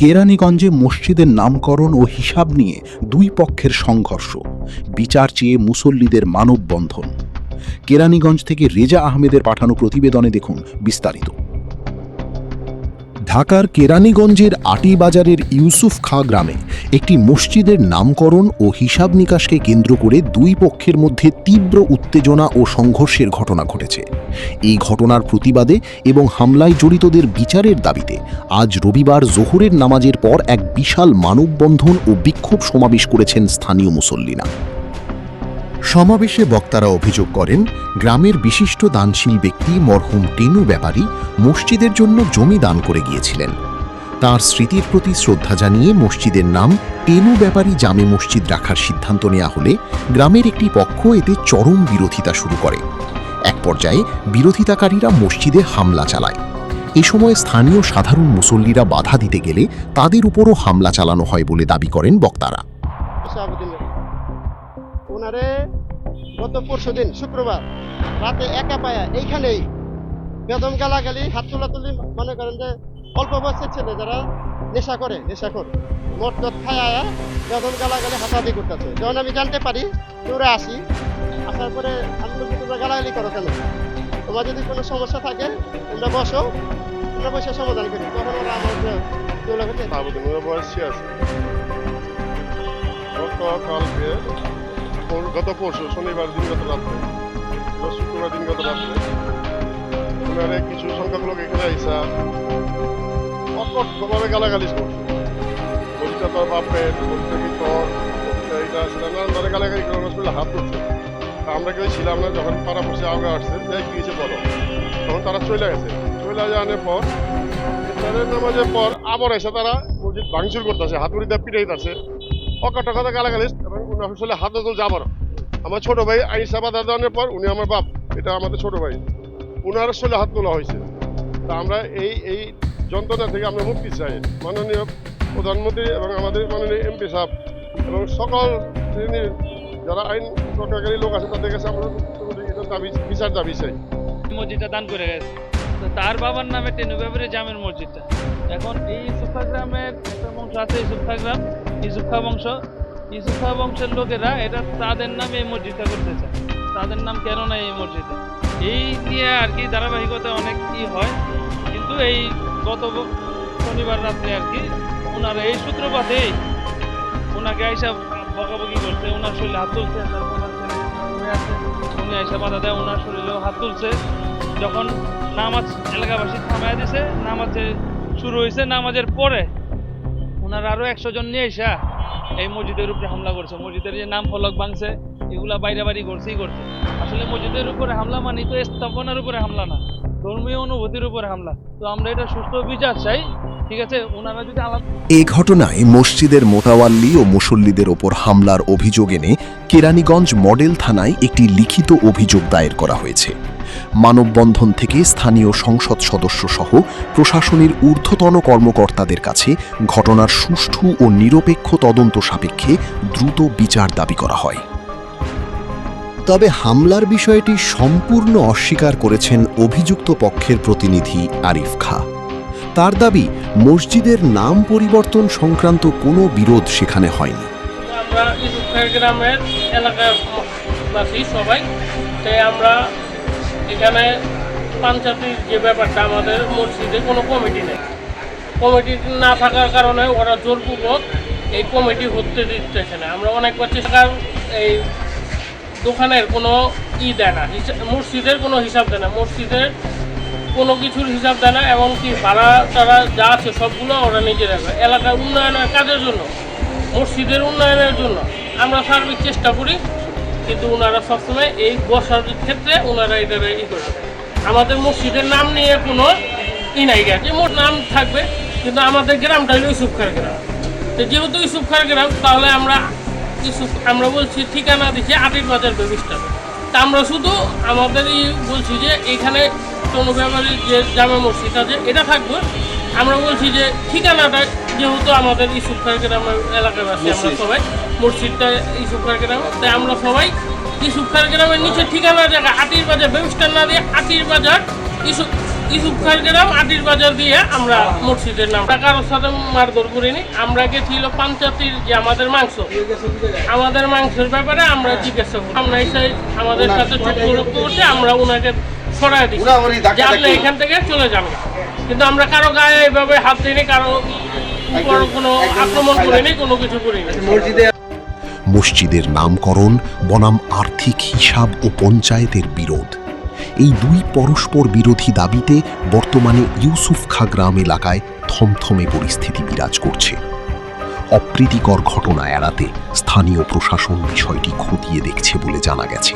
কেরানীগঞ্জে মসজিদের নামকরণ ও হিসাব নিয়ে দুই পক্ষের সংঘর্ষ, বিচার চেয়ে মুসল্লিদের মানববন্ধন। কেরানীগঞ্জ থেকে রেজা আহমেদের পাঠানো প্রতিবেদনে দেখুন বিস্তারিত। ঢাকার কেরানীগঞ্জের আটিবাজারের ইউসুফ খাঁ গ্রামে একটি মসজিদের নামকরণ ও হিসাব নিকাশকে কেন্দ্র করে দুই পক্ষের মধ্যে তীব্র উত্তেজনা ও সংঘর্ষের ঘটনা ঘটেছে। এই ঘটনার প্রতিবাদে এবং হামলায় জড়িতদের বিচারের দাবিতে আজ রবিবার জোহরের নামাজের পর এক বিশাল মানববন্ধন ও বিক্ষোভ সমাবেশ করেছেন স্থানীয় মুসল্লিরা। সমাবেশে বক্তারা অভিযোগ করেন, গ্রামের বিশিষ্ট দানশীল ব্যক্তি মরহুম টেনু ব্যাপারী মসজিদের জন্য জমি দান করে গিয়েছিলেন। তার স্মৃতির প্রতি শ্রদ্ধা জানিয়ে মসজিদের নাম টেনু ব্যাপারী জামে মসজিদ রাখার সিদ্ধান্ত নেওয়া হলে গ্রামের একটি পক্ষ এতে চরম বিরোধিতা শুরু করে। এক পর্যায়ে বিরোধিতাকারীরা মসজিদে হামলা চালায়। এ সময় স্থানীয় সাধারণ মুসল্লিরা বাধা দিতে গেলে তাদের উপরও হামলা চালানো হয় বলে দাবি করেন বক্তারা। ওনারে গত পরশুদিন শুক্রবার রাতে একা পায়া এইখানেই বেদম গালাগালি, হাত তোলাতুলি, মনে করেন যে অল্প বয়সের ছেলে যারা নেশাখোর মদ খায়া বেদম গালাগালি হাতাহাতি করতেছে। যখন আমি জানতে পারি তোরা আসার পরে আমি বলছি, তোমরা গালাগালি করো কেন? তোমার যদি কোনো সমস্যা থাকে তোমরা বসো, তোমরা বসে সমাধান করি। তখন ওরা আমার গত পরশু শনিবার দিনগত রাত্রে, শুক্রবার দিনগত রাত্রে ওনারে কিছু সংখ্যাগুলো এখানে আইসা অকটভাবে গালাগালি করছে। বলছে তোর বাপের, বলছে কি তোর, এইটা ছিলাম না, ধরে গালাগালি করে আমরা হাত করছে। আমরা কেউ ছিলাম না। যখন তারা বসে আগে আসছে কি গিয়েছে বলো, তখন তারা চলে গেছে। চলে যাওয়ার পর নামাজের পর আবার এসে তারা মসজিদ ভাঙচুর করতেছে, হাতুড়ি দিয়ে পিটাইতেছে, অকাটা কথা গালাগালি। এবং উনি আসলে হাতে তুলছে আবার। আমার ছোট ভাই আইসা বাধা দেওয়ার পর উনি আমার বাপ, এটা আমাদের ছোট ভাই, উনার আসলে হাত তোলা হয়েছে। তা আমরা এই যন্ত্রণা থেকে আমরা মুক্তি চাই। মাননীয় প্রধানমন্ত্রী এবং আমাদের মাননীয় এমপি সাহেব এবং সকল শ্রেণীর যারা আইন প্রকারী লোক আছে তাদের কাছে আমরা বিচার দাবি চাই। মসজিদটা দান করে গেছে, তো তার বাবার নামে টেনু ব্যাপারী জামের মসজিদটা। এখন এই ইউসুফ খাঁ গ্রামের একটা বংশ আছে, ইউসুফ খাঁ গ্রাম, ইউসুফ খাঁ বংশ। ইউসুফ খাঁ বংশের লোকেরা এটা তাদের নামে এই মসজিদটা করতে চায়। তাদের নাম কেন নাই এই মসজিদে, এই নিয়ে আর কি ধারাবাহিকতা অনেক কি হয়। কিন্তু এই গত শনিবার রাত্রে আর কি ওনারা এই সূত্রপাতেই ওনাকে আইসা বকাবকি করছে, ওনার শরীরে হাত তুলছে। উনি আইসা বাধা দেয়, ওনার শরীরেও হাত তুলছে। যখন নামাজ এলাকাবাসী থামায় দিছে, নামাজে শুরু হয়েছে, নামাজের পরে ওনারা আরো 100 জন নিয়ে আইসা এই মসজিদের উপরে হামলা করছে। মসজিদের যে নাম ফলক ভাঙছে, এগুলা বাইরে করছে। আসলে মসজিদের উপরে হামলা মানে তো স্থাপনার উপরে হামলা না, ধর্মীয় অনুভূতির উপরে হামলা। তো আমরা এটা সুষ্ঠু বিচার চাই, ঠিক আছে? ওনারা যদি এই ঘটনায় মসজিদের মোতাওয়াল্লি ও মুসল্লিদের ওপর হামলার অভিযোগ এনে কেরানীগঞ্জ মডেল থানায় একটি লিখিত অভিযোগ দায়ের করা হয়েছে। মানববন্ধন থেকে স্থানীয় সংসদ সদস্য সহ প্রশাসনের ঊর্ধ্বতন কর্মকর্তাদের কাছে ঘটনার সুষ্ঠু ও নিরপেক্ষ তদন্ত সাপেক্ষে দ্রুত বিচার দাবি করা হয়। তবে হামলার বিষয়টি সম্পূর্ণ অস্বীকার করেছেন অভিযুক্ত পক্ষের প্রতিনিধি আরিফ খাঁ। তার দাবি, মসজিদের নাম পরিবর্তন সংক্রান্ত কোনো বিরোধ সেখানে হয়নি। আমরা ইউসুফ খাঁ গ্রামের এলাকাবাসী সবাই তাই আমরা এখানে পঞ্চায়েতের যে ব্যাপারটা, আমাদের মসজিদে কোনো কমিটি নেই। কমিটি না থাকার কারণে ওরা জোরপূর্বক এই কমিটি হতে দিতেছে না। আমরা অনেকবার চেষ্টা, এই দোকানের কোনো দেয় না, মসজিদের কোনো হিসাব দেয় না, মসজিদের কোনো কিছুর হিসাব দেয় না। এমনকি ভাড়া তারা যা আছে সবগুলো ওরা নিজে রাখে। এলাকার উন্নয়নের কাজের জন্য, মসজিদের উন্নয়নের জন্য আমরা সার্বিক চেষ্টা করি, কিন্তু ওনারা সবসময় এই বসার ক্ষেত্রে ওনারা এটা করে। আমাদের মসজিদের নাম নিয়ে কোনো নাই গেছে, মোট নাম থাকবে, কিন্তু আমাদের গ্রামটা হলো ইউসুফ খাঁ গ্রাম। তো যেহেতু ইউসুফ খাঁ গ্রাম, তাহলে আমরা বলছি ঠিকানা দিচ্ছি আটিবাজার ব্যবস্থা। তা আমরা শুধু আমাদেরই বলছি যে এখানে টেনু ব্যাপারী যে জামে মসজিদ আছে এটা থাকবে। আমরা বলছি যে ঠিকানাটা যেহেতু আমাদের ইউসুফ খাঁ গ্রামের এলাকায় আছে, আমরা সবাই মসজিদটা ইউসুফ খাঁ গ্রামে, তাই আমরা সবাই ইউসুফ খাঁ গ্রামের নিচে ঠিকানা জায়গা আটিবাজার ব্যবস্থা না দিয়ে আটিবাজার ইউসুফ ইউসুফ খার গ্রাম আটির বাজার দিয়ে আমরা মসজিদের নাম কারোর সাথে মারধর করিনি। আমরা গেছিল পাঞ্চাতির যে আমাদের মাংসের ব্যাপারে আমরা জিজ্ঞাসা করি, আমরা এসে আমাদের সাথে চুক্তি করতে আমরা ওনাকে সরাই দিই যে আপনি এখান থেকে চলে যাবেন, কিন্তু আমরা কারো গায়ে এইভাবে হাত দিইনি, কারো উপর কোনো আক্রমণ করিনি, কোনো কিছু করিনি। মসজিদের নামকরণ বনাম আর্থিক হিসাব ও পঞ্চায়েতের বিরোধ, এই দুই পরস্পর বিরোধী দাবিতে বর্তমানে ইউসুফ খা গ্রাম এলাকায় থমথমে পরিস্থিতি বিরাজ করছে। অপ্রীতিকর ঘটনা এড়াতে স্থানীয় প্রশাসন বিষয়টি খতিয়ে দেখছে বলে জানা গেছে।